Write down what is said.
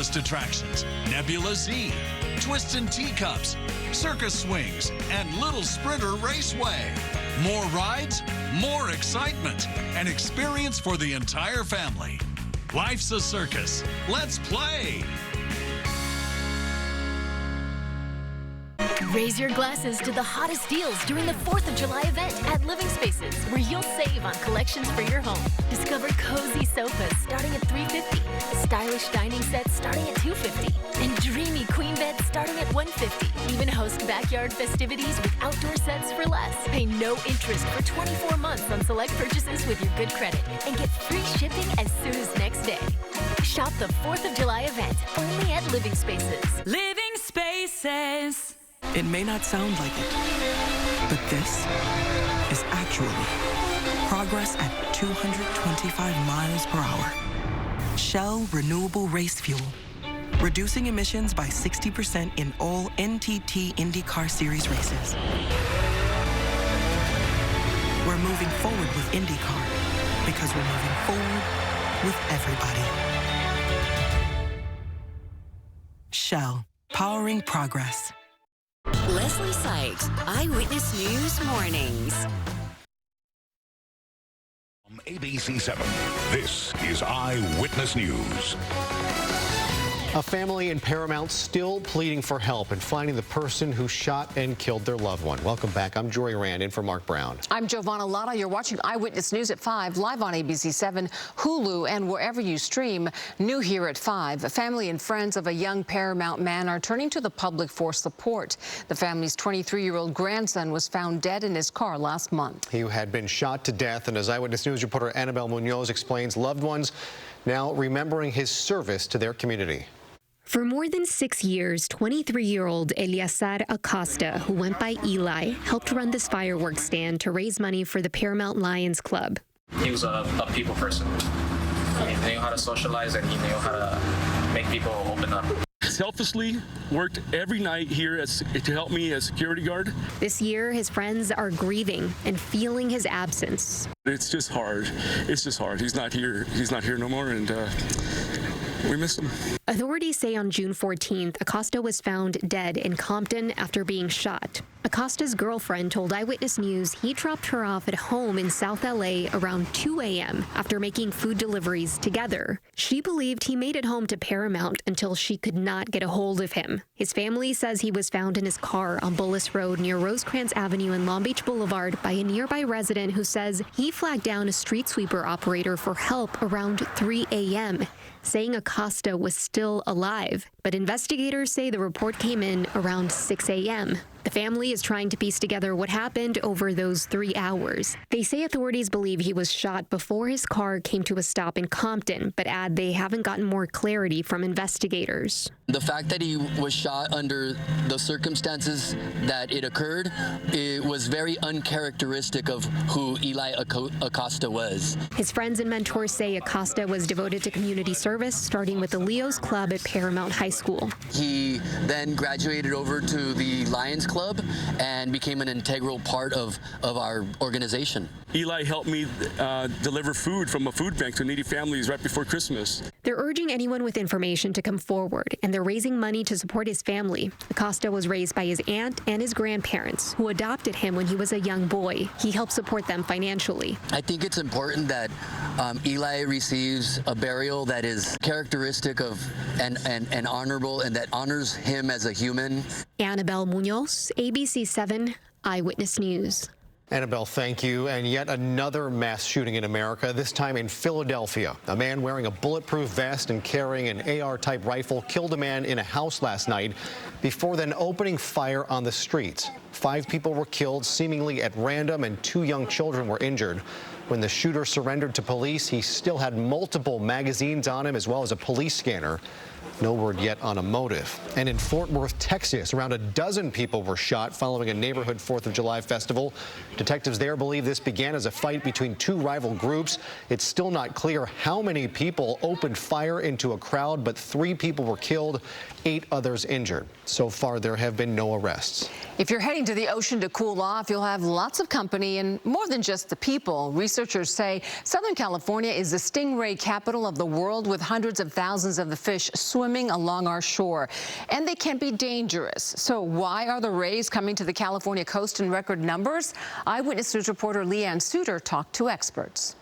tourist attractions, Nebula Z, Twistin' Teacups, Circus Swings, and Little Sprinter Raceway. More rides, more excitement, and experience for the entire family. Life's a circus. Let's play! Raise your glasses to the hottest deals during the 4th of July event at Living Spaces, where you'll save on collections for your home. Discover cozy sofas starting at $350, stylish dining sets starting at $250, and dreamy queen beds starting at $150. Even host backyard festivities with outdoor sets for less. Pay no interest for 24 months on select purchases with your good credit, and get free shipping as soon as next day. Shop the 4th of July event only at Living Spaces. Living Spaces. It may not sound like it, but this is actually progress at 225 miles per hour. Shell Renewable Race Fuel, reducing emissions by 60% in all NTT IndyCar Series races. We're moving forward with IndyCar because we're moving forward with everybody. Shell, powering progress. Leslie Sykes, Eyewitness News Mornings. From ABC 7, this is Eyewitness News. A family in Paramount still pleading for help in finding the person who shot and killed their loved one. Welcome back. I'm Jory Rand in for Mark Brown. I'm Giovanna Lotta. You're watching Eyewitness News at 5, live on ABC 7, Hulu, and wherever you stream. New here at 5. Family and friends of a young Paramount man are turning to the public for support. The family's 23-year-old grandson was found dead in his car last month. He had been shot to death, and as Eyewitness News reporter Annabelle Munoz explains, loved ones now remembering his service to their community. For more than 6 years, 23-year-old Eleazar Acosta, who went by Eli, helped run this fireworks stand to raise money for the Paramount Lions Club. He was a people person. He knew how to socialize and he knew how to make people open up. Selflessly worked every night here to help me as security guard. This year, his friends are grieving and feeling his absence. It's just hard. It's just hard. He's not here. He's not here no more, and we miss him. Authorities say on June 14th, Acosta was found dead in Compton after being shot. Acosta's girlfriend told Eyewitness News he dropped her off at home in South LA around 2 a.m. after making food deliveries together. She believed he made it home to Paramount until she could not get a hold of him. His family says he was found in his car on Bullis Road near Rosecrans Avenue and Long Beach Boulevard by a nearby resident who says he flagged down a street sweeper operator for help around 3 a.m., saying Acosta was still alive. But investigators say the report came in around 6 a.m. The family is trying to piece together what happened over those 3 hours. They say authorities believe he was shot before his car came to a stop in Compton, but add they haven't gotten more clarity from investigators. The fact that he was shot under the circumstances that it occurred, it was very uncharacteristic of who Eli Acosta was. His friends and mentors say Acosta was devoted to community service, starting with the Leo's Club at Paramount High School. He then graduated over to the Lions Club and became an integral part of our organization. Eli helped me deliver food from a food bank to needy families right before Christmas. They're urging anyone with information to come forward, and they're raising money to support his family. Acosta was raised by his aunt and his grandparents, who adopted him when he was a young boy. He helped support them financially. I think it's important that Eli receives a burial that is characteristic of and honorable, and that honors him as a human. Annabelle Munoz, ABC 7 Eyewitness News. Annabelle, thank you. And yet another mass shooting in America, this time in Philadelphia. A man wearing a bulletproof vest and carrying an AR-type rifle killed a man in a house last night before then opening fire on the streets. 5 people were killed, seemingly at random, and 2 young children were injured. When the shooter surrendered to police, he still had multiple magazines on him as well as a police scanner. No word yet on a motive. And in Fort Worth, Texas, around a dozen people were shot following a neighborhood 4th of July festival. Detectives there believe this began as a fight between 2 rival groups. It's still not clear how many people opened fire into a crowd, but 3 people were killed, 8 others injured. So far, there have been no arrests. If you're heading to the ocean to cool off, you'll have lots of company and more than just the people. Researchers say Southern California is the stingray capital of the world, with hundreds of thousands of the fish swimming along our shore, and they can be dangerous. So why are the rays coming to the California coast in record numbers? Eyewitness News reporter Leanne Suter talked to experts.